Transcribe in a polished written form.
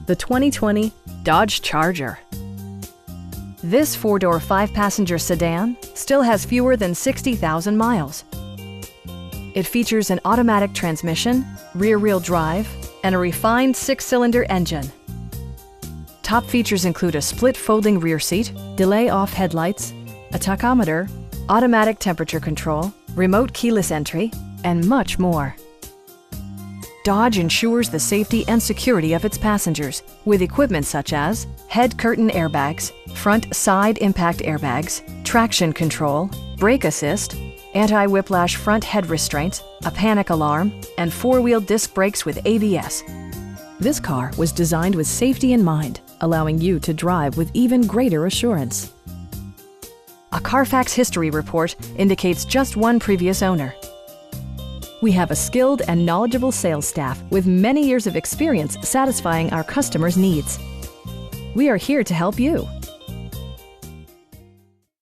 the 2020 Dodge Charger. This four-door, five-passenger sedan still has fewer than 60,000 miles. It features an automatic transmission, rear-wheel drive, and a refined six-cylinder engine. Top features include a split folding rear seat, delay-off headlights, a tachometer, automatic temperature control, remote keyless entry, and much more. Dodge ensures the safety and security of its passengers with equipment such as head curtain airbags, front side impact airbags, traction control, brake assist, anti-whiplash front head restraints, a panic alarm, and four-wheel disc brakes with ABS. This car was designed with safety in mind, allowing you to drive with even greater assurance. A Carfax history report indicates just one previous owner. We have a skilled and knowledgeable sales staff with many years of experience satisfying our customers' needs. We are here to help you.